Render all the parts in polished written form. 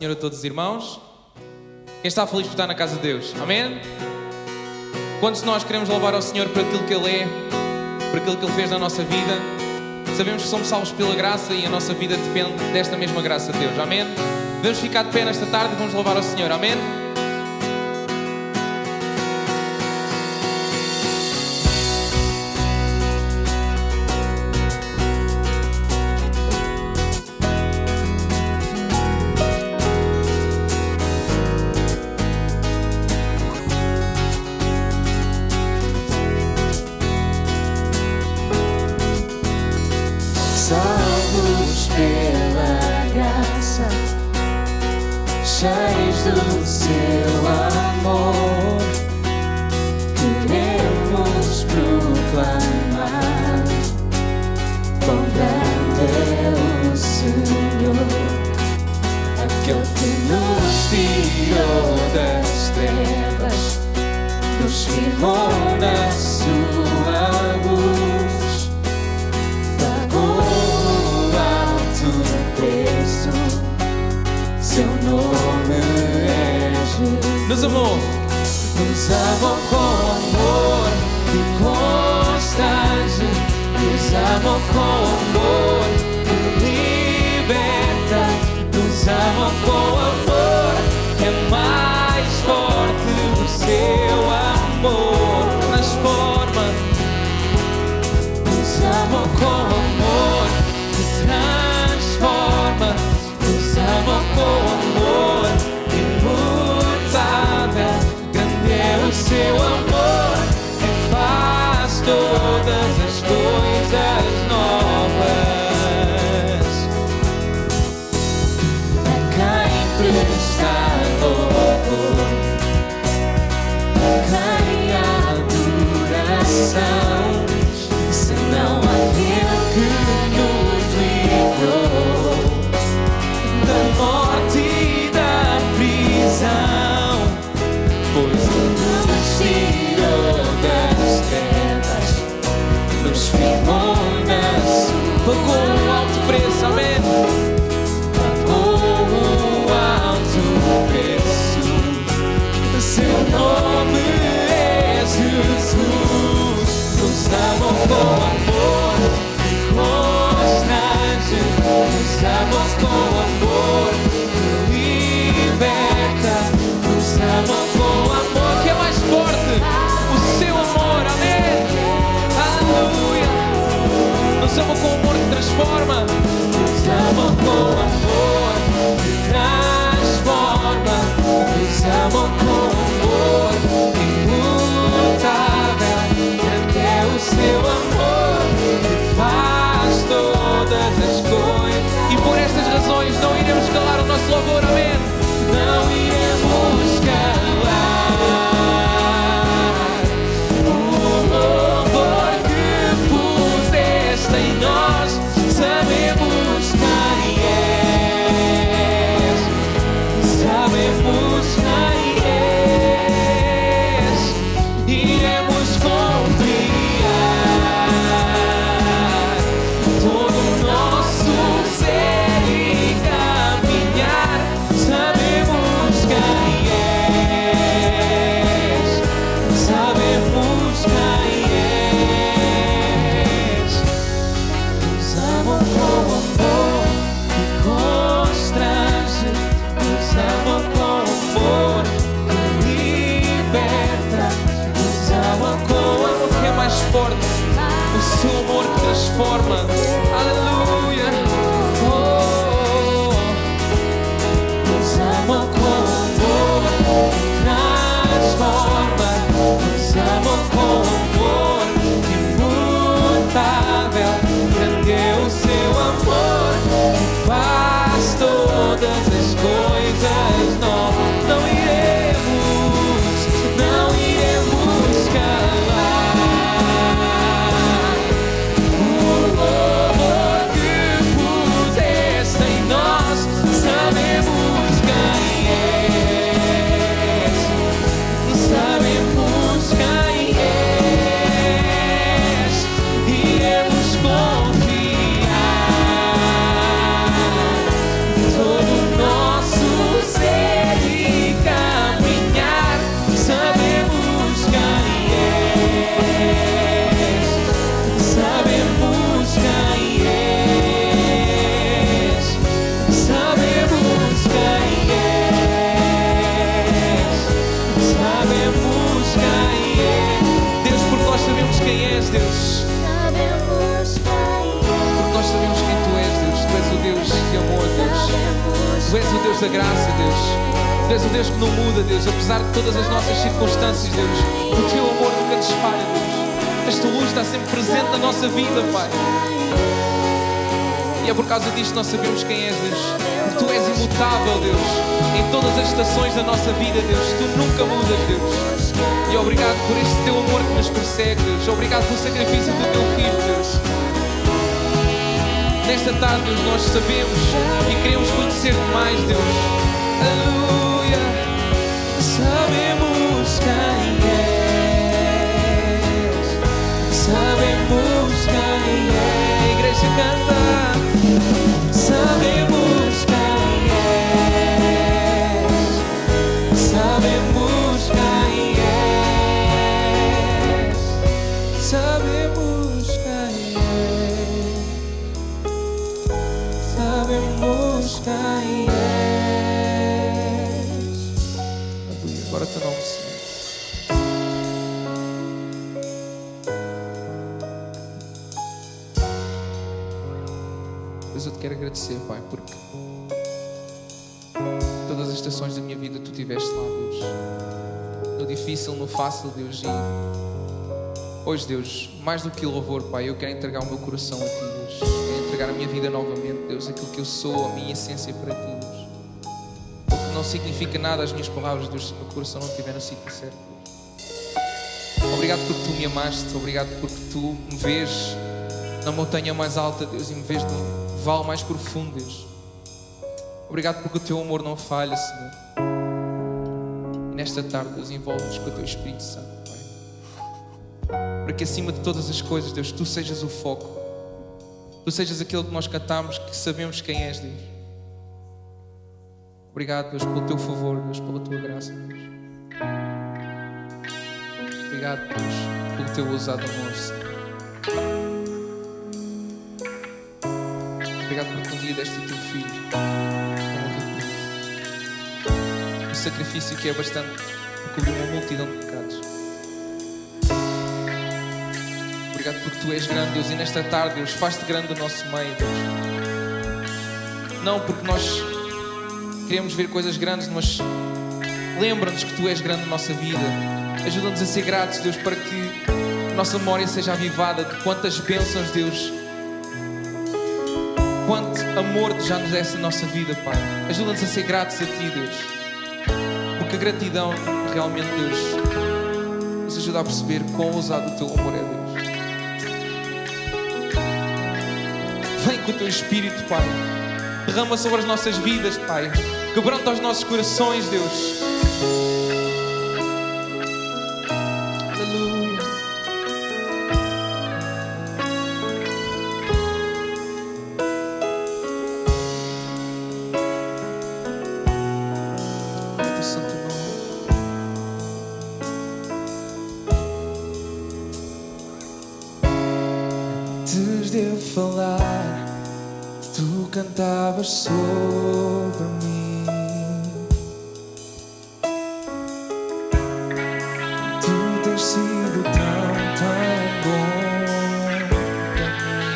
Senhor a todos os irmãos. Quem está feliz por estar na casa de Deus? Amém? Quantos de nós queremos louvar ao Senhor por aquilo que Ele é, por aquilo que Ele fez na nossa vida? Sabemos que somos salvos pela graça e a nossa vida depende desta mesma graça de Deus. Amém? Vamos ficar de pé nesta tarde e vamos louvar ao Senhor. Amém? Salvos pela graça, cheios do seu amor, queremos proclamar quão grande é o Senhor, aquele que nos tirou das trevas, nos firmou na sua luz. Seu nome é Jesus. Nos amou. Nos amou com amor que constrange. Nos amou com amor que liberta. Nos amou com amor que é mais forte. O seu amor transforma. Nos amou com amor que transforma. Nos amou com amor imutável. Grande é o seu amor que faz todas as coisas novas. A quem presta louvor, a quem adoração, senão aquele que nos livrou da morte e da prisão, pois nos tirou das trevas, nos firmou na sua. Pagou um alto preço, amém? Pagou um alto preço. Seu nome é Jesus. Nos amou com amor que constrange. Nos amou com amor que liberta. Nos amou com amor Que é mais forte, o seu amor, amém? Aleluia! Nos amou com amor que transforma. Nos amou com amor que transforma. Nos amou com amor imutável. Grande é o seu amor que faz todas as coisas. E por estas razões não iremos calar o nosso louvor, amém? Não iremos calar o louvor que puseste em nós. Sabemos quem és, sabemos quem és. Iremos confiar todo o nosso ser e caminhar. Sabemos quem és, sabemos quem és. Nos amou com amor que constrange. Nos amou com amor que liberta. Nos amou com amor Que é mais forte, o seu amor que transforma. Aleluia! Oh. Nos amou com amor que transforma. Nos amou com amor imutável. Grande é o seu amor que faz todas as coisas novas. Não iremos calar o louvor que quem és, Deus. Porque nós sabemos quem Tu és, Deus. Tu és o Deus de amor, Deus. Tu és o Deus da graça, Deus. Tu és o Deus que não muda, Deus. Apesar de todas as nossas circunstâncias, Deus, o Teu amor nunca nos falha, Deus. Esta luz está sempre presente na nossa vida, Pai. E é por causa disto que nós sabemos quem és, Deus. Porque Tu és imutável, Deus. Em todas as estações da nossa vida, Deus. Tu nunca mudas, Deus. E obrigado por este Teu amor que nos persegue, Deus. Obrigado pelo sacrifício do Teu Filho, Deus. Nesta tarde, Deus, nós sabemos e queremos conhecer-te mais, Deus. Aleluia. Sabemos quem és. Sabemos quem é. A igreja canta. Sabemos quem és. Sabemos quem és. Sabemos quem és. Sabemos quem és. Aleluia. Agora Teu nome, Senhor. Deus, eu te quero agradecer, Pai, porque todas as estações da minha vida Tu estiveste lá, Deus. No difícil, no fácil, Deus. E hoje, Deus, mais do que louvor, Pai, eu quero entregar o meu coração a Ti, Deus. Quero entregar a minha vida novamente, Deus, aquilo que eu sou, a minha essência para Ti, Deus. Porque não significa nada as minhas palavras, Deus, se o meu coração não estiver no sítio certo, Deus. Obrigado porque Tu me amaste, obrigado porque Tu me vês na montanha mais alta, Deus, e me vês no vale mais profundo, Deus. Obrigado porque o Teu amor não falha, Senhor. E nesta tarde, Deus, envolve-nos com o Teu Espírito Santo, Pai. Para que acima de todas as coisas, Deus, Tu sejas o foco. Tu sejas aquele que nós cantamos, que sabemos quem és, Deus. Obrigado, Deus, pelo Teu favor, Deus, pela Tua graça, Deus. Obrigado, Deus, pelo Teu ousado amor, Senhor. Obrigado porque um dia deste o Teu Filho um sacrifício que é bastante para cobrir uma multidão de pecados. Obrigado porque Tu és grande, Deus, e nesta tarde, Deus, faz-te grande do nosso meio, Deus. Não porque nós queremos ver coisas grandes, mas lembra-nos que Tu és grande na nossa vida. Ajuda-nos a ser gratos, Deus, para que a nossa memória seja avivada de quantas bênçãos, Deus, quanto amor Tu já nos deste na nossa vida, Pai. Ajuda-nos a ser gratos a Ti, Deus. Porque a gratidão, realmente, Deus, nos ajuda a perceber quão ousado o Teu amor é, Deus. Vem com o Teu Espírito, Pai. Derrama sobre as nossas vidas, Pai. Quebranta os nossos corações, Deus. Aleluia. Teu santo nome. Antes de eu falar, Tu cantavas sobre mim. Tu tens sido tão, tão bom para mim.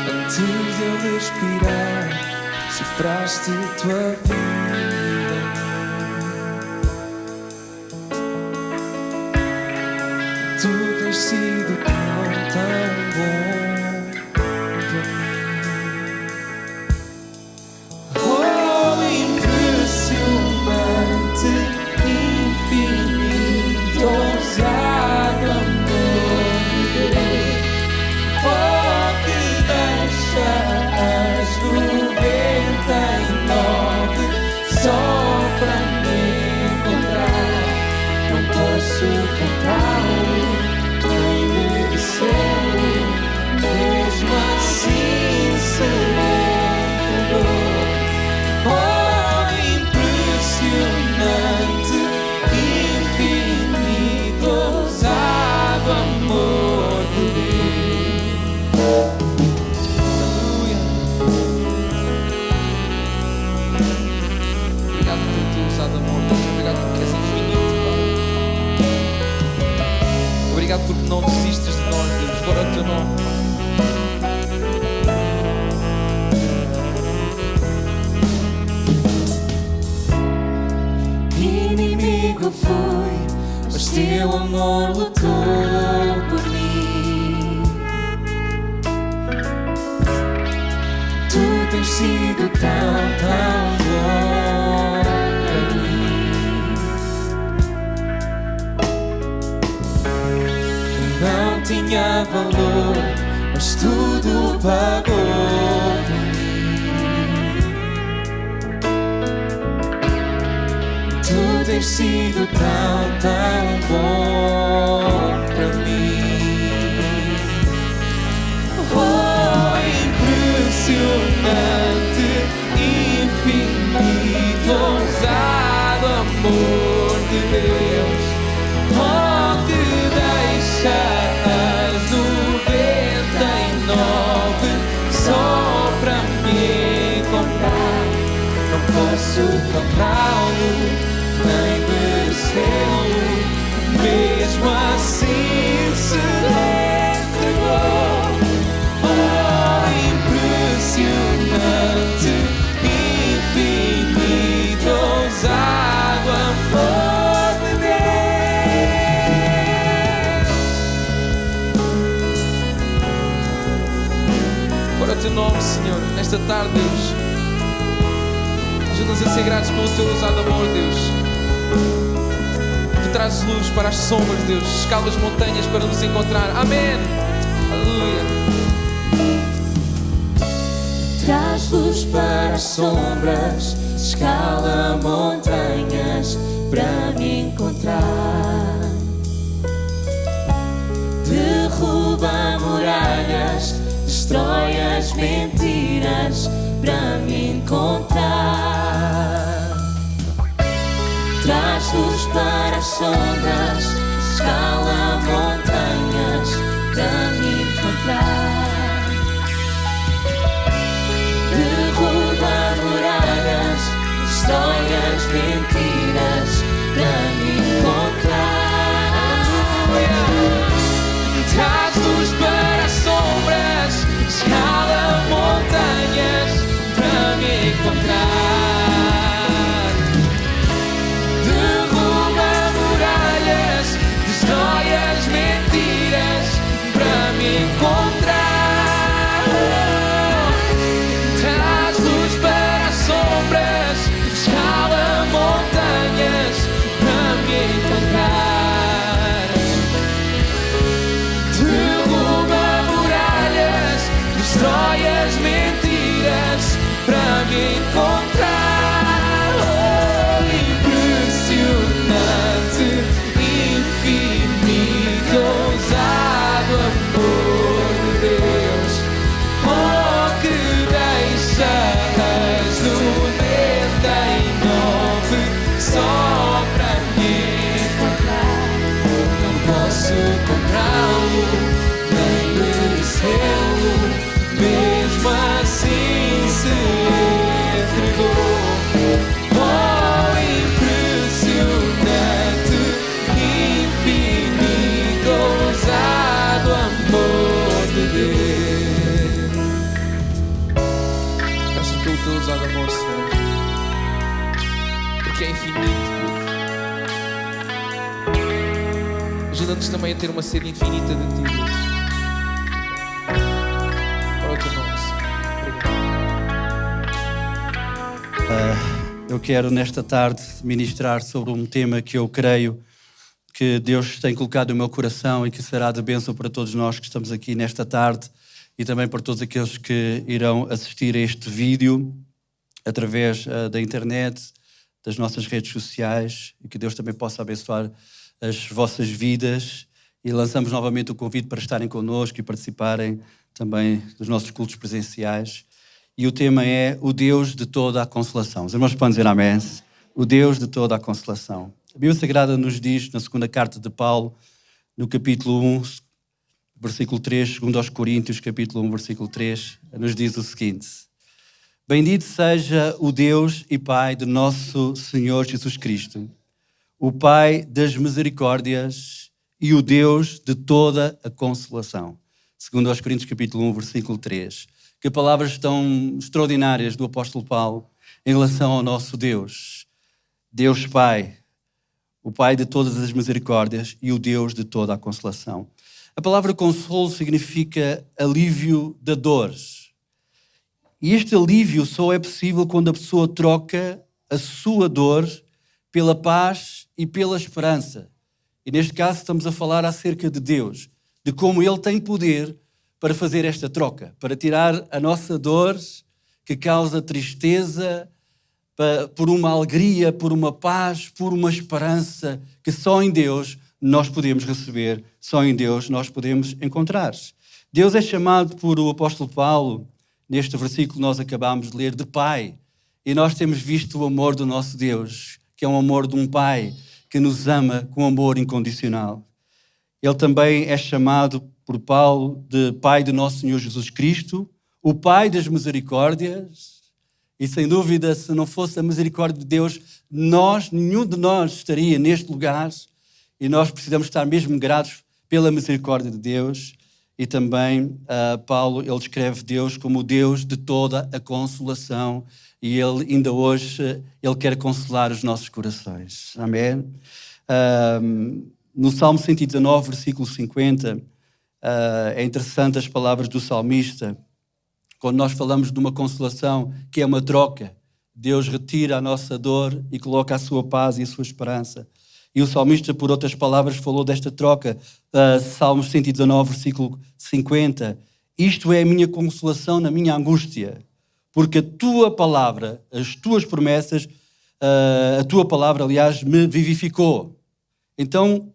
Antes de eu respirar, sofraste Tua vida em mim. Tu tens sido tão, tão bom para mim. Oh, impressionante, infinito, ousado amor de Deus. Oh, que deixas 99 só para me encontrar. Não posso contá-lo, nem merecê-lo, mesmo assim se entregou. Oh, impressionante, infinito, ousado amor de Deus. Aleluia. Obrigado pelo Teu ousado amor, Deus. Obrigado porque és infinito. porque não desistes de nós, Deus. Glória ao teu nome, Pai. Inimigo fui, mas teu amor lutou por mim. Tu tens sido tão, tão bom para mim. Não tinha valor, mas tudo pagou por mim. Tu tens sido tão, tão bom para mim. Oh, impressionante, infinito, ousado amor de Deus. Oh, que deixa as 99 só para me encontrar. Não posso comprá-lo, nem merecê-lo, mesmo assim se entregou. Oh, impressionante, infinito, ousado amor de Deus. Glória ao teu nome, Senhor, nesta tarde, Deus. Ajuda-nos a ser gratos pelo teu ousado amor, Deus. Tu trazes luz para as sombras, Deus. Escalas montanhas para nos encontrar. Amém. Aleluia. Traz luz para as sombras, escala montanhas para me encontrar. Derruba muralhas, destrói as mentiras para me encontrar. Traz luz para as sombras, escala montanhas para me encontrar. Derruba muralhas, destrói as mentiras para me encontrar. Traz luz para as sombras, escala montanhas para me encontrar. Derruba muralhas, destrói as mentiras para me encontrar. Traz luz para as sombras, escala montanhas para me encontrar. Derruba muralhas, destrói as mentiras para me encontrar. Oh, impressionante, infinito, ousado amor de Deus. Oh, que deixa as 99 só para me encontrar. Não posso comprá-lo, nem merecê-lo, mesmo assim se entregou. Oh, impressionante, infinito, ousado amor de Deus. Graças pelo teu ousado amor, Senhor, porque é infinito. Ajuda-nos também a ter uma sede infinita de ti, Deus. Para o teu nome, Senhor. Eu quero nesta tarde ministrar sobre um tema que eu creio que Deus tem colocado no meu coração e que será de bênção para todos nós que estamos aqui nesta tarde e também para todos aqueles que irão assistir a este vídeo através da internet, das nossas redes sociais, e que Deus também possa abençoar as vossas vidas. E lançamos novamente o convite para estarem connosco e participarem também dos nossos cultos presenciais. E o tema é o Deus de toda a consolação. Os irmãos podem dizer amém? O Deus de toda a consolação. A Bíblia Sagrada nos diz, na segunda carta de Paulo, no capítulo 1, versículo 3, segundo aos Coríntios, capítulo 1, versículo 3, nos diz o seguinte: Bendito seja o Deus e Pai de nosso Senhor Jesus Cristo, o Pai das misericórdias e o Deus de toda a consolação. Segundo aos Coríntios capítulo 1, versículo 3. Que palavras tão extraordinárias do apóstolo Paulo em relação ao nosso Deus. Deus Pai, o Pai de todas as misericórdias e o Deus de toda a consolação. A palavra consolo significa alívio da dor. E este alívio só é possível quando a pessoa troca a sua dor pela paz e pela esperança. E neste caso estamos a falar acerca de Deus, de como Ele tem poder para fazer esta troca, para tirar a nossa dor que causa tristeza, por uma alegria, por uma paz, por uma esperança que só em Deus nós podemos receber, só em Deus nós podemos encontrar. Deus é chamado por o apóstolo Paulo, neste versículo que nós acabámos de ler, de Pai. E nós temos visto o amor do nosso Deus, que é um amor de um Pai que nos ama com amor incondicional. Ele também é chamado por Paulo de Pai do nosso Senhor Jesus Cristo, o Pai das misericórdias. E sem dúvida, se não fosse a misericórdia de Deus, nenhum de nós estaria neste lugar. E nós precisamos estar mesmo gratos pela misericórdia de Deus. E também Paulo, ele descreve Deus como o Deus de toda a consolação. E ele ainda hoje, ele quer consolar os nossos corações. Amém? No Salmo 119, versículo 50, é interessante as palavras do salmista. Quando nós falamos de uma consolação que é uma troca, Deus retira a nossa dor e coloca a sua paz e a sua esperança. E o salmista, por outras palavras, falou desta troca. Salmos 119, versículo 50. Isto é a minha consolação na minha angústia, porque a tua palavra, as tuas promessas, a tua palavra, aliás, me vivificou. Então,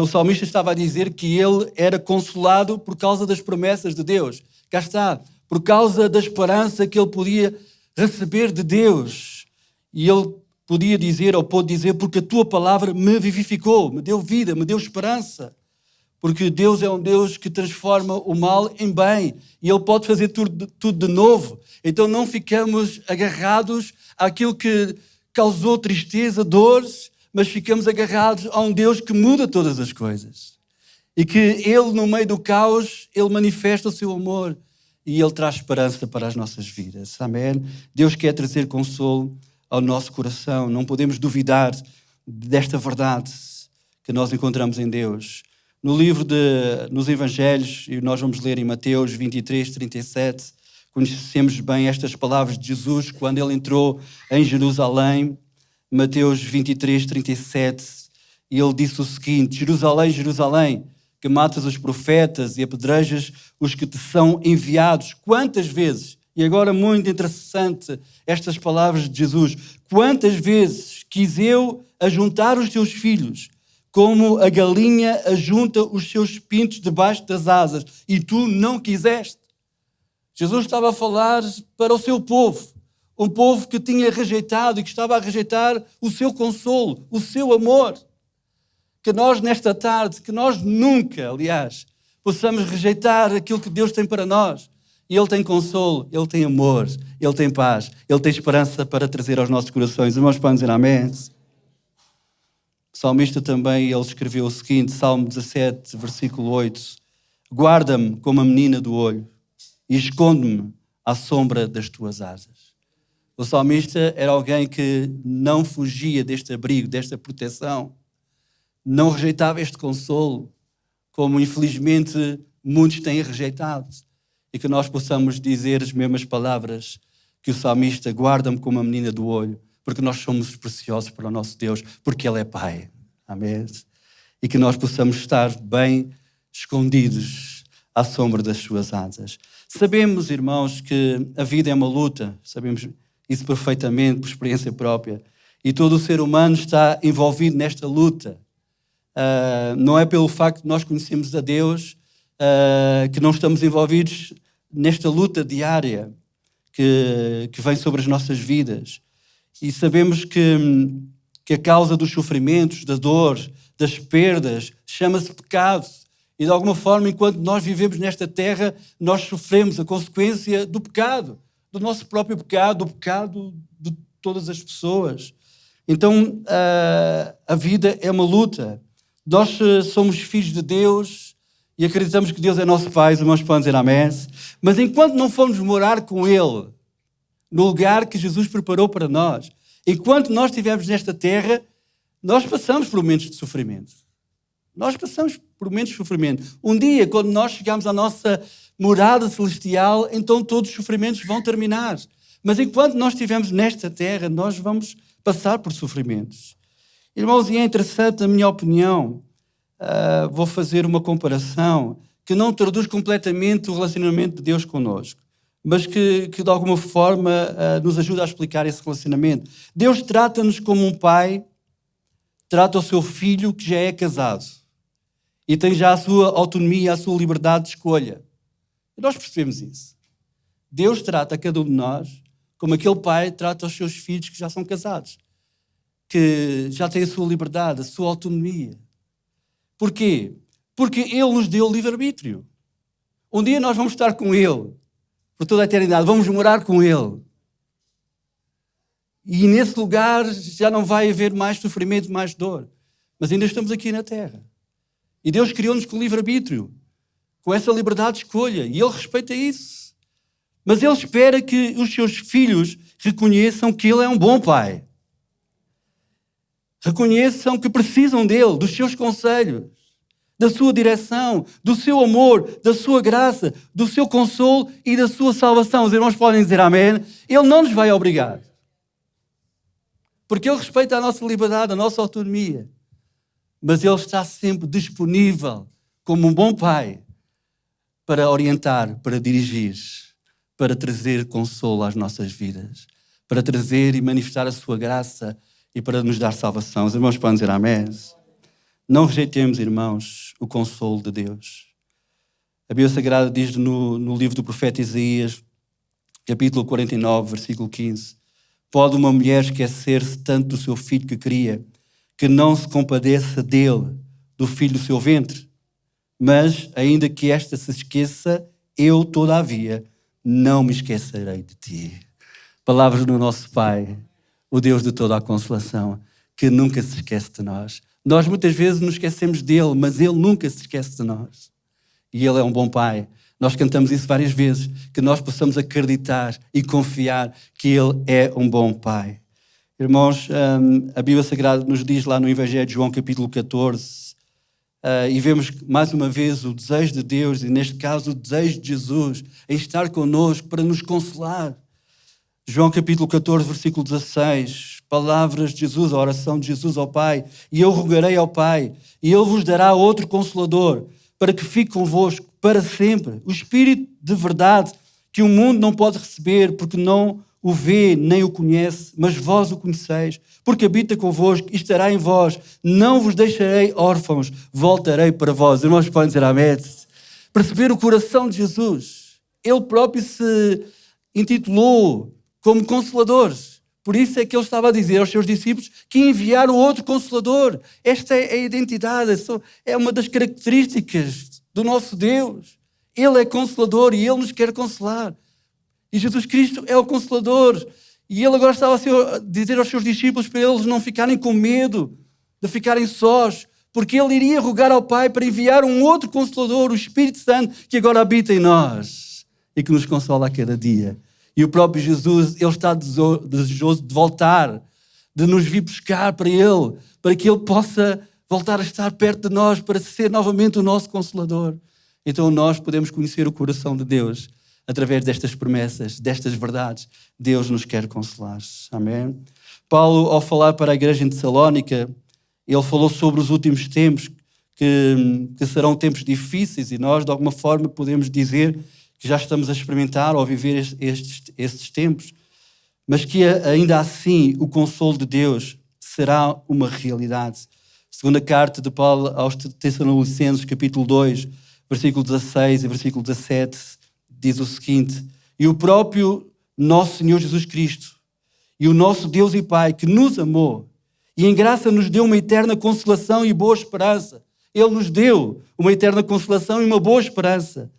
o salmista estava a dizer que ele era consolado por causa das promessas de Deus. Cá está, por causa da esperança que ele podia receber de Deus. E ele podia dizer, ou pôde dizer, porque a tua palavra me vivificou, me deu vida, me deu esperança. Porque Deus é um Deus que transforma o mal em bem. E Ele pode fazer tudo de novo. Então não ficamos agarrados àquilo que causou tristeza, dores, mas ficamos agarrados a um Deus que muda todas as coisas. E que Ele, no meio do caos, Ele manifesta o seu amor. E Ele traz esperança para as nossas vidas. Amém? Deus quer trazer consolo ao nosso coração. Não podemos duvidar desta verdade que nós encontramos em Deus. Nos Evangelhos, e nós vamos ler em Mateus 23, 37, conhecemos bem estas palavras de Jesus quando Ele entrou em Jerusalém. Mateus 23, 37, e Ele disse o seguinte: Jerusalém, Jerusalém, que matas os profetas e apedrejas os que te são enviados. Quantas vezes, e agora muito interessante estas palavras de Jesus, quantas vezes quis eu ajuntar os teus filhos, como a galinha ajunta os seus pintos debaixo das asas, e tu não quiseste. Jesus estava a falar para o seu povo, um povo que tinha rejeitado e que estava a rejeitar o seu consolo, o seu amor. Que nós nesta tarde, que nós nunca, aliás, possamos rejeitar aquilo que Deus tem para nós. E Ele tem consolo, Ele tem amor, Ele tem paz, Ele tem esperança para trazer aos nossos corações. Irmãos, podem dizer amém? O salmista também, ele escreveu o seguinte, Salmo 17, versículo 8. Guarda-me como a menina do olho e esconde-me à sombra das tuas asas. O salmista era alguém que não fugia deste abrigo, desta proteção, não rejeitava este consolo, como infelizmente muitos têm rejeitado. E que nós possamos dizer as mesmas palavras que o salmista: guarda-me como a menina do olho, porque nós somos preciosos para o nosso Deus, porque Ele é Pai. Amém? E que nós possamos estar bem escondidos à sombra das suas asas. Sabemos, irmãos, que a vida é uma luta, sabemos isso perfeitamente, por experiência própria, e todo o ser humano está envolvido nesta luta. Não é pelo facto de nós conhecermos a Deus que não estamos envolvidos nesta luta diária que vem sobre as nossas vidas. E sabemos que a causa dos sofrimentos, da dor, das perdas, chama-se pecado. E de alguma forma, enquanto nós vivemos nesta terra, nós sofremos a consequência do pecado, do nosso próprio pecado, do pecado de todas as pessoas. Então, a vida é uma luta. Nós somos filhos de Deus e acreditamos que Deus é nosso Pai, os irmãos podem dizer amém. Mas enquanto não formos morar com Ele, no lugar que Jesus preparou para nós, enquanto nós estivermos nesta terra, nós passamos por momentos de sofrimento. Nós passamos por momentos de sofrimento. Um dia, quando nós chegarmos à nossa morada celestial, então todos os sofrimentos vão terminar. Mas enquanto nós estivermos nesta terra, nós vamos passar por sofrimentos. Irmãos, e é interessante, na minha opinião, vou fazer uma comparação que não traduz completamente o relacionamento de Deus connosco, mas que de alguma forma nos ajuda a explicar esse relacionamento. Deus trata-nos como um pai trata o seu filho que já é casado e tem já a sua autonomia, a sua liberdade de escolha. E nós percebemos isso. Deus trata cada um de nós como aquele pai trata os seus filhos que já são casados, que já têm a sua liberdade, a sua autonomia. Porquê? Porque Ele nos deu livre-arbítrio. Um dia nós vamos estar com Ele, por toda a eternidade, vamos morar com Ele. E nesse lugar já não vai haver mais sofrimento, mais dor. Mas ainda estamos aqui na Terra. E Deus criou-nos com livre-arbítrio, com essa liberdade de escolha. E Ele respeita isso. Mas Ele espera que os seus filhos reconheçam que Ele é um bom pai. Reconheçam que precisam dEle, dos seus conselhos, da sua direção, do seu amor, da sua graça, do seu consolo e da sua salvação. Os irmãos podem dizer amém. Ele não nos vai obrigar. Porque Ele respeita a nossa liberdade, a nossa autonomia. Mas Ele está sempre disponível, como um bom pai, para orientar, para dirigir, para trazer consolo às nossas vidas, para trazer e manifestar a sua graça e para nos dar salvação. Os irmãos podem dizer amém. Não rejeitemos, irmãos, o consolo de Deus. A Bíblia Sagrada diz no livro do profeta Isaías, capítulo 49, versículo 15, pode uma mulher esquecer-se tanto do seu filho que cria, que não se compadeça dele, do filho do seu ventre? Mas, ainda que esta se esqueça, eu, todavia, não me esquecerei de ti. Palavras do nosso Pai, o Deus de toda a consolação, que nunca se esquece de nós. Nós muitas vezes nos esquecemos dele, mas ele nunca se esquece de nós. E ele é um bom Pai. Nós cantamos isso várias vezes, que nós possamos acreditar e confiar que Ele é um bom Pai. Irmãos, a Bíblia Sagrada nos diz lá no Evangelho de João, capítulo 14, e vemos mais uma vez o desejo de Deus, e neste caso o desejo de Jesus, em estar connosco para nos consolar. João capítulo 14, versículo 16, palavras de Jesus, a oração de Jesus ao Pai, e eu rogarei ao Pai, e Ele vos dará outro Consolador, para que fique convosco para sempre, o Espírito de verdade, que o mundo não pode receber, porque não o vê nem o conhece, mas vós o conheceis, porque habita convosco e estará em vós. Não vos deixarei órfãos, voltarei para vós. Irmãos, podem dizer amém. Perceber o coração de Jesus. Ele próprio se intitulou como Consolador. Por isso é que ele estava a dizer aos seus discípulos que enviaram outro Consolador. Esta é a identidade, é uma das características do nosso Deus. Ele é Consolador e Ele nos quer consolar. E Jesus Cristo é o Consolador. E Ele agora estava a dizer aos seus discípulos para eles não ficarem com medo, de ficarem sós, porque Ele iria rogar ao Pai para enviar um outro Consolador, o Espírito Santo, que agora habita em nós e que nos consola a cada dia. E o próprio Jesus, Ele está desejoso de voltar, de nos vir buscar para Ele, para que Ele possa voltar a estar perto de nós, para ser novamente o nosso Consolador. Então nós podemos conhecer o coração de Deus através destas promessas, destas verdades. Deus nos quer consolar. Amém? Paulo, ao falar para a igreja em Tessalónica, ele falou sobre os últimos tempos, que serão tempos difíceis, e nós, de alguma forma, podemos dizer que já estamos a experimentar ou a viver estes tempos, mas que ainda assim o consolo de Deus será uma realidade. Segunda carta de Paulo aos Tessalonicenses, capítulo 2, versículo 16 e versículo 17, diz o seguinte: e o próprio nosso Senhor Jesus Cristo e o nosso Deus e Pai, que nos amou e em graça nos deu uma eterna consolação e boa esperança. Ele nos deu uma eterna consolação e uma boa esperança.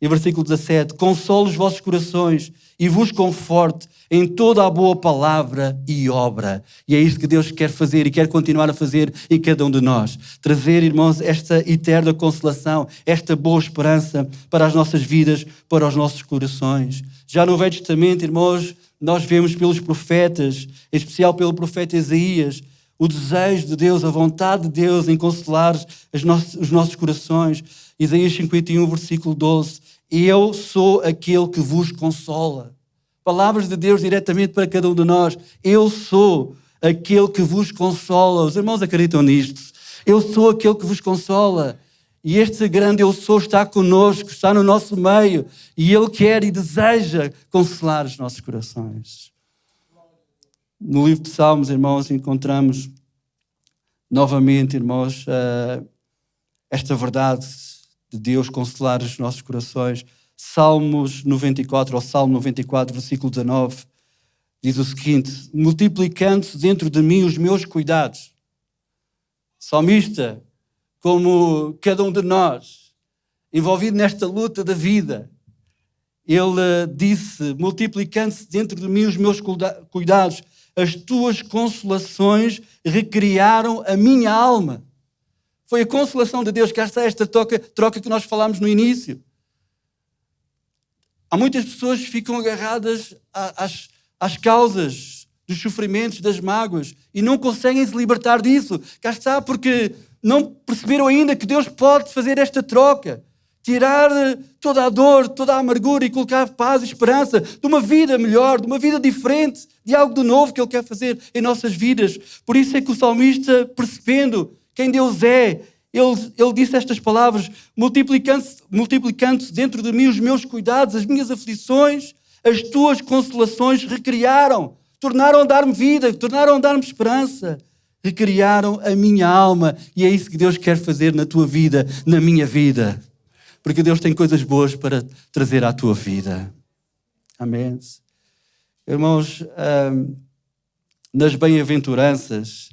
E versículo 17, console os vossos corações e vos conforte em toda a boa palavra e obra. E é isto que Deus quer fazer e quer continuar a fazer em cada um de nós. Trazer, irmãos, esta eterna consolação, esta boa esperança para as nossas vidas, para os nossos corações. Já no Velho Testamento, irmãos, nós vemos pelos profetas, em especial pelo profeta Isaías, o desejo de Deus, a vontade de Deus em consolar os nossos corações. Isaías 51, versículo 12. Eu sou aquele que vos consola. Palavras de Deus diretamente para cada um de nós. Eu sou aquele que vos consola. Os irmãos acreditam nisto. Eu sou aquele que vos consola. E este grande eu sou está conosco, está no nosso meio. E Ele quer e deseja consolar os nossos corações. No livro de Salmos, irmãos, encontramos novamente, irmãos, esta verdade de Deus consolar os nossos corações. Salmos 94, ou Salmo 94, versículo 19, diz o seguinte: multiplicando-se dentro de mim os meus cuidados. Salmista, como cada um de nós, envolvido nesta luta da vida, ele disse, multiplicando-se dentro de mim os meus cuidados, as tuas consolações recriaram a minha alma. Foi a consolação de Deus, cá está esta troca que nós falámos no início. Há muitas pessoas que ficam agarradas às causas dos sofrimentos, das mágoas, e não conseguem se libertar disso. Cá está, porque não perceberam ainda que Deus pode fazer esta troca. Tirar toda a dor, toda a amargura e colocar paz e esperança de uma vida melhor, de uma vida diferente, de algo de novo que Ele quer fazer em nossas vidas. Por isso é que o salmista, percebendo quem Deus é, ele disse estas palavras: multiplicando-se dentro de mim os meus cuidados, as minhas aflições, as tuas consolações recriaram, tornaram a dar-me vida, tornaram a dar-me esperança, recriaram a minha alma. E é isso que Deus quer fazer na tua vida, na minha vida. Porque Deus tem coisas boas para trazer à tua vida. Amém? Irmãos, nas bem-aventuranças,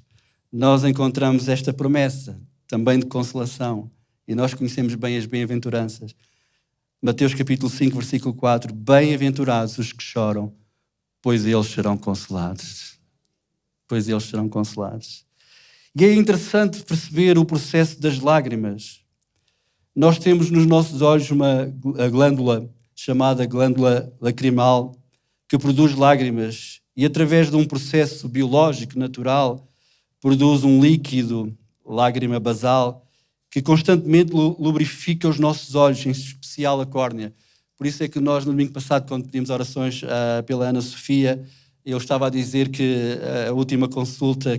nós encontramos esta promessa, também de consolação. E nós conhecemos bem as bem-aventuranças. Mateus capítulo 5, versículo 4. Bem-aventurados os que choram, pois eles serão consolados. Pois eles serão consolados. E é interessante perceber o processo das lágrimas. Nós temos nos nossos olhos a glândula chamada glândula lacrimal, que produz lágrimas e, através de um processo biológico natural, produz um líquido, lágrima basal, que constantemente lubrifica os nossos olhos, em especial a córnea. Por isso é que nós, no domingo passado, quando pedimos orações pela Ana Sofia, eu estava a dizer que a última consulta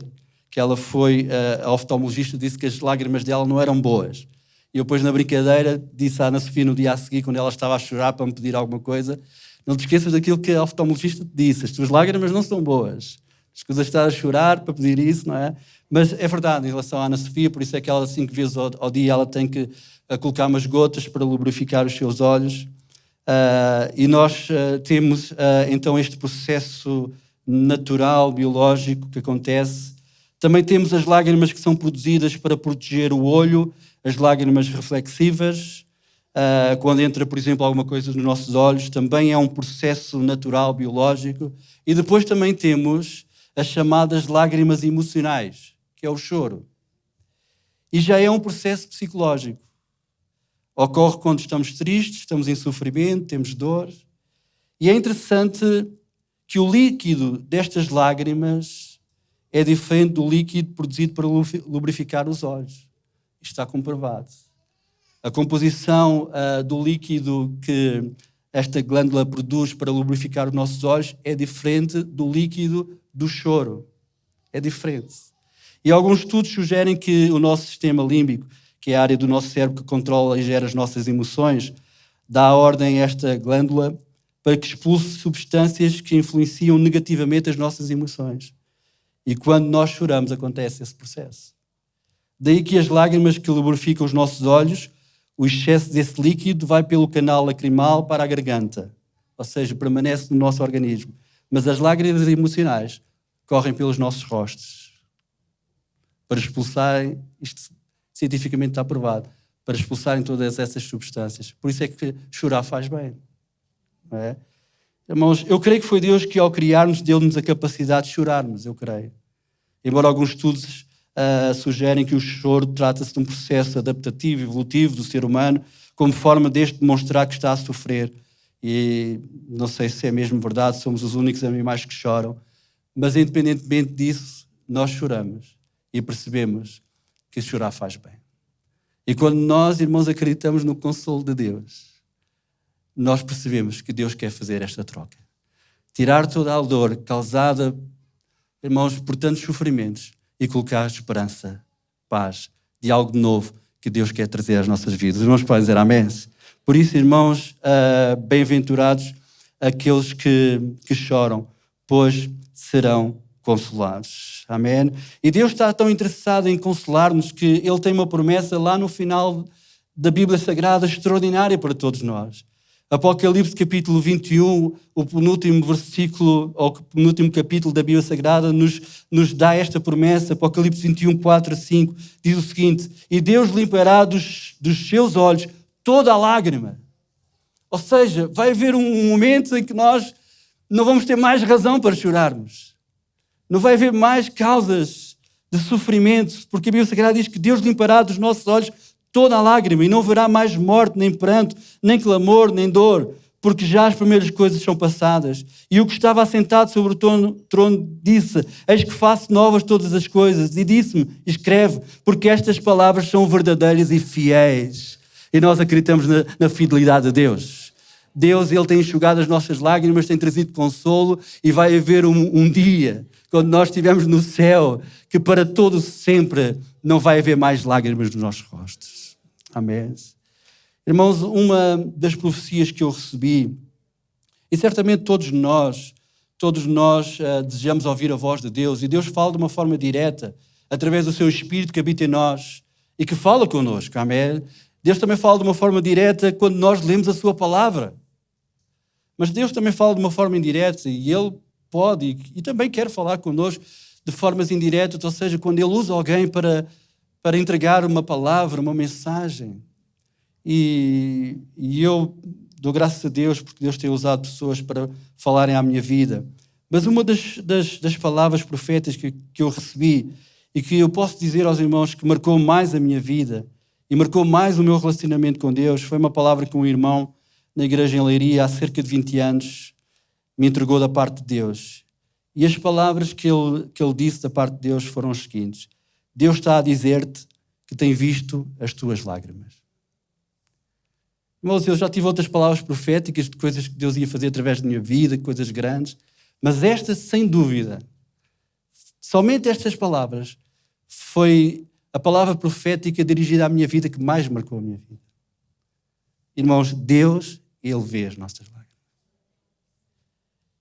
que ela foi, a oftalmologista disse que as lágrimas dela não eram boas. E eu depois, na brincadeira, disse à Ana Sofia no dia a seguir, quando ela estava a chorar para me pedir alguma coisa: não te esqueças daquilo que a oftalmologista te disse, as tuas lágrimas não são boas. Escusas de estar a chorar para pedir isso, não é? Mas é verdade em relação à Ana Sofia, por isso é que ela 5 vezes ao dia ela tem que colocar umas gotas para lubrificar os seus olhos. E nós temos então este processo natural, biológico que acontece. Também temos as lágrimas que são produzidas para proteger o olho, as lágrimas reflexivas, quando entra, por exemplo, alguma coisa nos nossos olhos, também é um processo natural, biológico. E depois também temos as chamadas lágrimas emocionais, que é o choro. E já é um processo psicológico. Ocorre quando estamos tristes, estamos em sofrimento, temos dor. E é interessante que o líquido destas lágrimas é diferente do líquido produzido para lubrificar os olhos. Isto está comprovado. A composição do líquido que esta glândula produz para lubrificar os nossos olhos é diferente do líquido do choro. É diferente. E alguns estudos sugerem que o nosso sistema límbico, que é a área do nosso cérebro que controla e gera as nossas emoções, dá ordem a esta glândula para que expulse substâncias que influenciam negativamente as nossas emoções. E quando nós choramos, acontece esse processo. Daí que as lágrimas que lubrificam os nossos olhos, o excesso desse líquido vai pelo canal lacrimal para a garganta, ou seja, permanece no nosso organismo. Mas as lágrimas emocionais correm pelos nossos rostos para expulsarem, isto cientificamente está provado, para expulsarem todas essas substâncias. Por isso é que chorar faz bem. Não é? Irmãos, eu creio que foi Deus que ao criar-nos deu-nos a capacidade de chorarmos, eu creio. Embora alguns estudos sugerem que o choro trata-se de um processo adaptativo, evolutivo do ser humano, como forma deste demonstrar que está a sofrer. E não sei se é mesmo verdade, somos os únicos animais que choram, mas independentemente disso, nós choramos e percebemos que chorar faz bem. E quando nós, irmãos, acreditamos no consolo de Deus, nós percebemos que Deus quer fazer esta troca. Tirar toda a dor causada, irmãos, por tantos sofrimentos e colocar esperança, paz, de algo novo que Deus quer trazer às nossas vidas. Os irmãos podem dizer amém? Por isso, irmãos, bem-aventurados aqueles que choram, pois serão consolados. Amém? E Deus está tão interessado em consolar-nos que Ele tem uma promessa lá no final da Bíblia Sagrada extraordinária para todos nós. Apocalipse capítulo 21, o penúltimo versículo, ou o penúltimo capítulo da Bíblia Sagrada nos dá esta promessa. Apocalipse 21, 4 a 5, diz o seguinte: e Deus limpará dos seus olhos toda a lágrima. Ou seja, vai haver um momento em que nós não vamos ter mais razão para chorarmos. Não vai haver mais causas de sofrimento, porque a Bíblia Sagrada diz que Deus limpará dos nossos olhos toda a lágrima, e não haverá mais morte, nem pranto, nem clamor, nem dor, porque já as primeiras coisas são passadas. E o que estava assentado sobre o trono disse: eis que faço novas todas as coisas. E disse-me: escreve, porque estas palavras são verdadeiras e fiéis. E nós acreditamos na fidelidade de Deus. Deus, Ele tem enxugado as nossas lágrimas, tem trazido consolo, e vai haver um dia, quando nós estivermos no céu, que para todo sempre não vai haver mais lágrimas nos nossos rostos. Amém. Irmãos, uma das profecias que eu recebi, e certamente todos nós desejamos ouvir a voz de Deus, e Deus fala de uma forma direta, através do seu Espírito que habita em nós e que fala connosco. Amém. Deus também fala de uma forma direta quando nós lemos a sua palavra. Mas Deus também fala de uma forma indireta, e Ele pode e também quer falar connosco de formas indiretas, ou seja, quando Ele usa alguém para entregar uma palavra, uma mensagem. E eu dou graças a Deus porque Deus tem usado pessoas para falarem à minha vida. Mas uma das palavras proféticas que eu recebi e que eu posso dizer aos irmãos que marcou mais a minha vida e marcou mais o meu relacionamento com Deus foi uma palavra que um irmão na igreja em Leiria há cerca de 20 anos me entregou da parte de Deus. E as palavras que ele disse da parte de Deus foram as seguintes: Deus está a dizer-te que tem visto as tuas lágrimas. Irmãos, eu já tive outras palavras proféticas de coisas que Deus ia fazer através da minha vida, coisas grandes, mas esta, sem dúvida, somente estas palavras, foi a palavra profética dirigida à minha vida que mais marcou a minha vida. Irmãos, Deus, Ele vê as nossas lágrimas.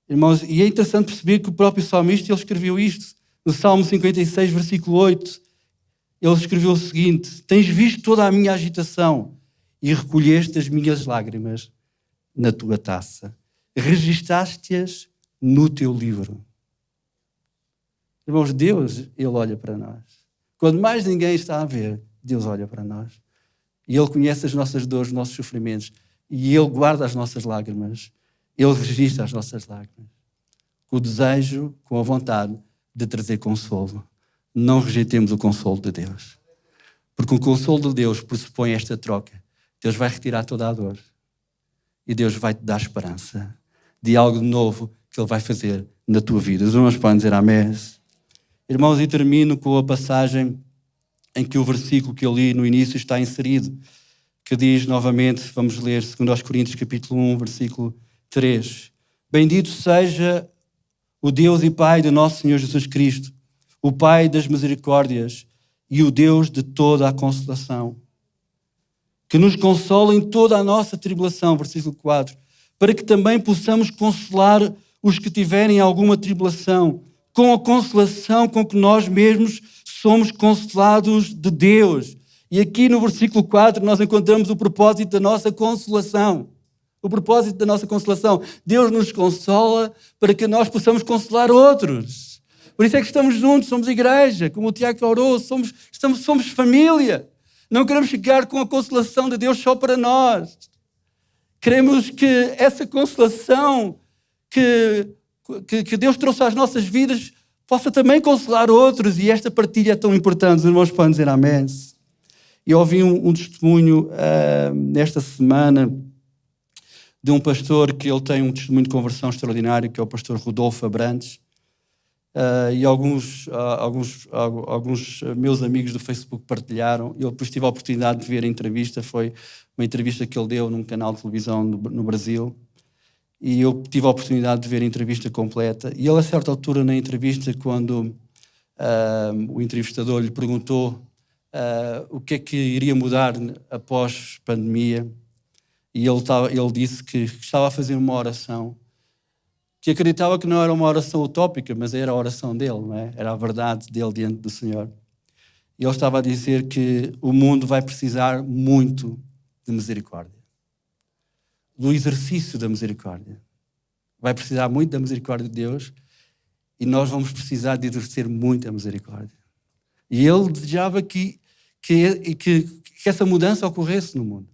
Irmãos, e é interessante perceber que o próprio salmista, ele escreveu isto, no Salmo 56, versículo 8, ele escreveu o seguinte: tens visto toda a minha agitação e recolheste as minhas lágrimas na tua taça. Registaste-as no teu livro. Irmãos, Deus, Ele olha para nós. Quando mais ninguém está a ver, Deus olha para nós. E Ele conhece as nossas dores, os nossos sofrimentos. E Ele guarda as nossas lágrimas. Ele registra as nossas lágrimas. Com o desejo, com a vontade de trazer consolo. Não rejeitemos o consolo de Deus. Porque o consolo de Deus pressupõe esta troca. Deus vai retirar toda a dor. E Deus vai te dar esperança de algo novo que Ele vai fazer na tua vida. Os irmãos podem dizer amém. Irmãos, e termino com a passagem em que o versículo que eu li no início está inserido, que diz novamente, vamos ler 2 Coríntios capítulo 1, versículo 3. Bendito seja o Deus e Pai de nosso Senhor Jesus Cristo, o Pai das misericórdias e o Deus de toda a consolação, que nos consola em toda a nossa tribulação, versículo 4, para que também possamos consolar os que tiverem alguma tribulação, com a consolação com que nós mesmos somos consolados de Deus. E aqui no versículo 4 nós encontramos o propósito da nossa consolação. O propósito da nossa consolação. Deus nos consola para que nós possamos consolar outros. Por isso é que estamos juntos, somos igreja, como o Tiago orou, somos família. Não queremos ficar com a consolação de Deus só para nós. Queremos que essa consolação que Deus trouxe às nossas vidas possa também consolar outros, e esta partilha é tão importante. Os irmãos podem dizer amém. Eu ouvi um testemunho nesta semana de um pastor que ele tem um testemunho de conversão extraordinário, que é o pastor Rodolfo Abrantes, e alguns meus amigos do Facebook partilharam. Eu depois tive a oportunidade de ver a entrevista, foi uma entrevista que ele deu num canal de televisão no Brasil, e eu tive a oportunidade de ver a entrevista completa. E ele, a certa altura na entrevista, quando o entrevistador lhe perguntou o que é que iria mudar após pandemia, e ele disse que estava a fazer uma oração, que acreditava que não era uma oração utópica, mas era a oração dele, não é? Era a verdade dele diante do Senhor. E ele estava a dizer que o mundo vai precisar muito de misericórdia, do exercício da misericórdia. Vai precisar muito da misericórdia de Deus, e nós vamos precisar de exercer muita misericórdia. E ele desejava que essa mudança ocorresse no mundo.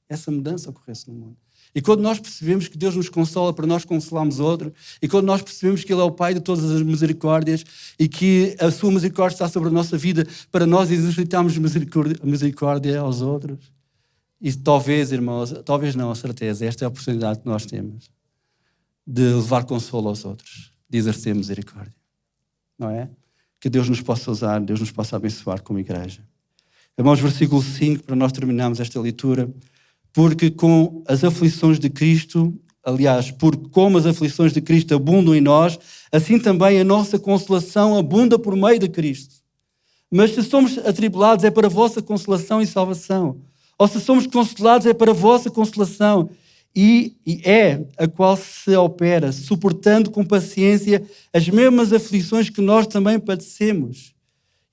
Essa mudança ocorresse no mundo. E quando nós percebemos que Deus nos consola para nós consolarmos outro, e quando nós percebemos que Ele é o Pai de todas as misericórdias, e que a sua misericórdia está sobre a nossa vida para nós exercitarmos misericórdia aos outros, e talvez, irmãos, talvez não, a certeza, esta é a oportunidade que nós temos de levar consolo aos outros, de exercer misericórdia. Não é? Que Deus nos possa usar, Deus nos possa abençoar como igreja. Irmãos, versículo 5, para nós terminarmos esta leitura. Porque com as aflições de Cristo, aliás, porque como as aflições de Cristo abundam em nós, assim também a nossa consolação abunda por meio de Cristo. Mas se somos atribulados é para a vossa consolação e salvação. Ou se somos consolados é para a vossa consolação e é a qual se opera, suportando com paciência as mesmas aflições que nós também padecemos.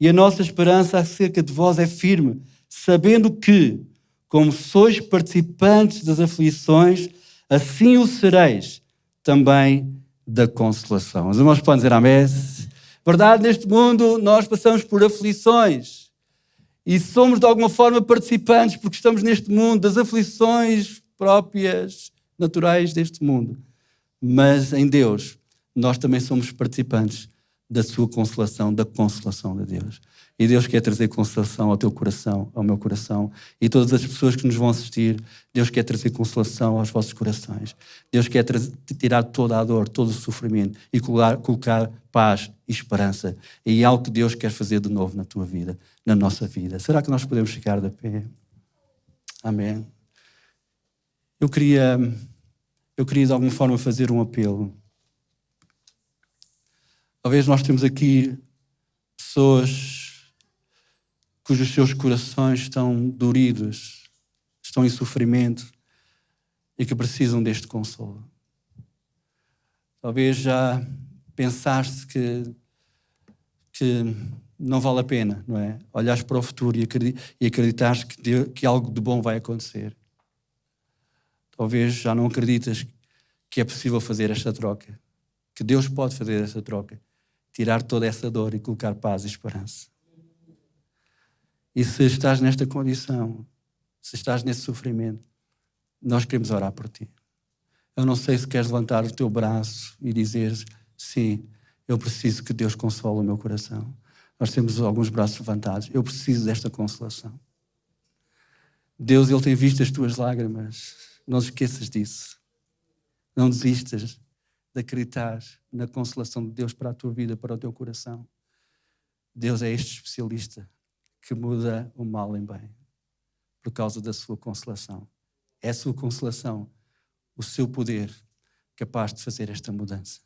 E a nossa esperança acerca de vós é firme, sabendo que, como sois participantes das aflições, assim o sereis também da consolação. Os irmãos podem dizer amém? Verdade, neste mundo nós passamos por aflições e somos de alguma forma participantes porque estamos neste mundo das aflições próprias, naturais deste mundo. Mas em Deus nós também somos participantes da sua consolação, da consolação de Deus. E Deus quer trazer consolação ao teu coração, ao meu coração. E todas as pessoas que nos vão assistir, Deus quer trazer consolação aos vossos corações. Deus quer tirar toda a dor, todo o sofrimento e colocar paz e esperança. E é algo que Deus quer fazer de novo na tua vida, na nossa vida. Será que nós podemos ficar de pé? Amém. Eu queria de alguma forma fazer um apelo. Talvez nós temos aqui pessoas cujos seus corações estão doridos, estão em sofrimento e que precisam deste consolo. Talvez já pensaste que não vale a pena, não é? Olhares para o futuro e acreditares que algo de bom vai acontecer. Talvez já não acreditas que é possível fazer esta troca, que Deus pode fazer esta troca, tirar toda essa dor e colocar paz e esperança. E se estás nesta condição, se estás nesse sofrimento, nós queremos orar por ti. Eu não sei se queres levantar o teu braço e dizer, sim, eu preciso que Deus console o meu coração. Nós temos alguns braços levantados. Eu preciso desta consolação. Deus, Ele tem visto as tuas lágrimas. Não te esqueças disso. Não desistas de acreditar na consolação de Deus para a tua vida, para o teu coração. Deus é este especialista que muda o mal em bem por causa da sua consolação. É a sua consolação, o seu poder capaz de fazer esta mudança.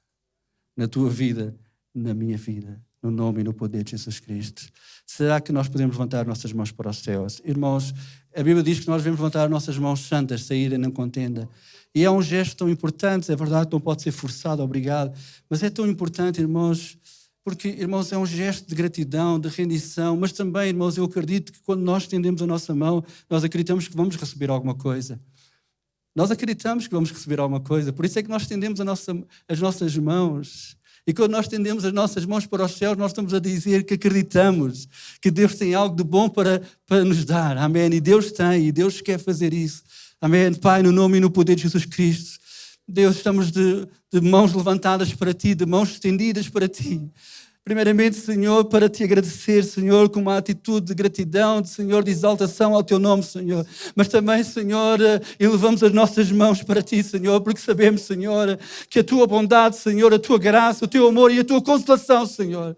Na tua vida, na minha vida, no nome e no poder de Jesus Cristo. Será que nós podemos levantar nossas mãos para os céus? Irmãos, a Bíblia diz que nós devemos levantar nossas mãos santas, saírem na contenda. E é um gesto tão importante, é verdade que não pode ser forçado, obrigado, mas é tão importante, irmãos, porque, irmãos, é um gesto de gratidão, de rendição, mas também, irmãos, eu acredito que quando nós estendemos a nossa mão, nós acreditamos que vamos receber alguma coisa. Nós acreditamos que vamos receber alguma coisa, por isso é que nós estendemos as nossas mãos. E quando nós estendemos as nossas mãos para os céus, nós estamos a dizer que acreditamos que Deus tem algo de bom para nos dar. Amém? E Deus tem, e Deus quer fazer isso. Amém? Pai, no nome e no poder de Jesus Cristo, Deus, estamos de mãos levantadas para Ti, de mãos estendidas para Ti. Primeiramente, Senhor, para Te agradecer, Senhor, com uma atitude de gratidão, Senhor, de exaltação ao Teu nome, Senhor. Mas também, Senhor, elevamos as nossas mãos para Ti, Senhor, porque sabemos, Senhor, que a Tua bondade, Senhor, a Tua graça, o Teu amor e a Tua consolação, Senhor,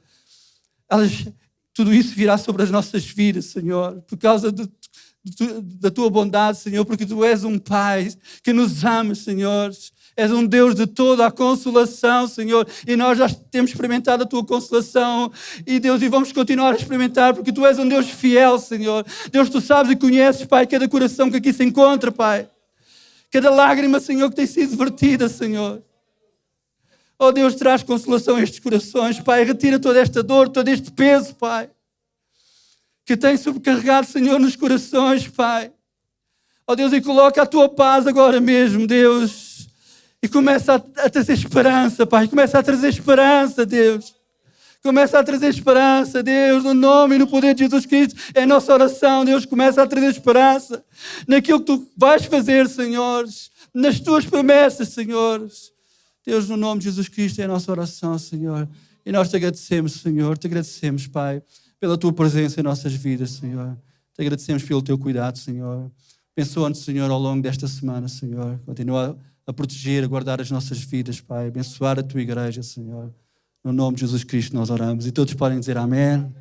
tudo isso virá sobre as nossas vidas, Senhor, por causa da Tua bondade, Senhor, porque Tu és um Pai que nos ama, Senhor. És um Deus de toda a consolação, Senhor, e nós já temos experimentado a Tua consolação, e Deus, e vamos continuar a experimentar, porque Tu és um Deus fiel, Senhor. Deus, Tu sabes e conheces, Pai, cada coração que aqui se encontra, Pai. Cada lágrima, Senhor, que tem sido vertida, Senhor. Oh Deus, traz consolação a estes corações, Pai. Retira toda esta dor, todo este peso, Pai, que tem sobrecarregado, Senhor, nos corações, Pai. Oh Deus, e coloca a Tua paz agora mesmo, Deus. E começa a trazer esperança, Pai. Começa a trazer esperança, Deus. Começa a trazer esperança, Deus. No nome e no poder de Jesus Cristo. É a nossa oração, Deus. Começa a trazer esperança naquilo que Tu vais fazer, Senhor. Nas Tuas promessas, Senhor. Deus, no nome de Jesus Cristo, é a nossa oração, Senhor. E nós Te agradecemos, Senhor. Te agradecemos, Pai, pela Tua presença em nossas vidas, Senhor. Te agradecemos pelo Teu cuidado, Senhor. Abençoa-nos, Senhor, ao longo desta semana, Senhor. Continua a proteger, a guardar as nossas vidas, Pai. Abençoar a Tua igreja, Senhor. No nome de Jesus Cristo nós oramos. E todos podem dizer amém.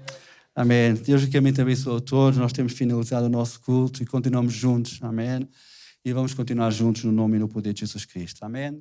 Amém. Deus ricamente abençoe a todos. Nós temos finalizado o nosso culto e continuamos juntos. Amém. E vamos continuar juntos no nome e no poder de Jesus Cristo. Amém.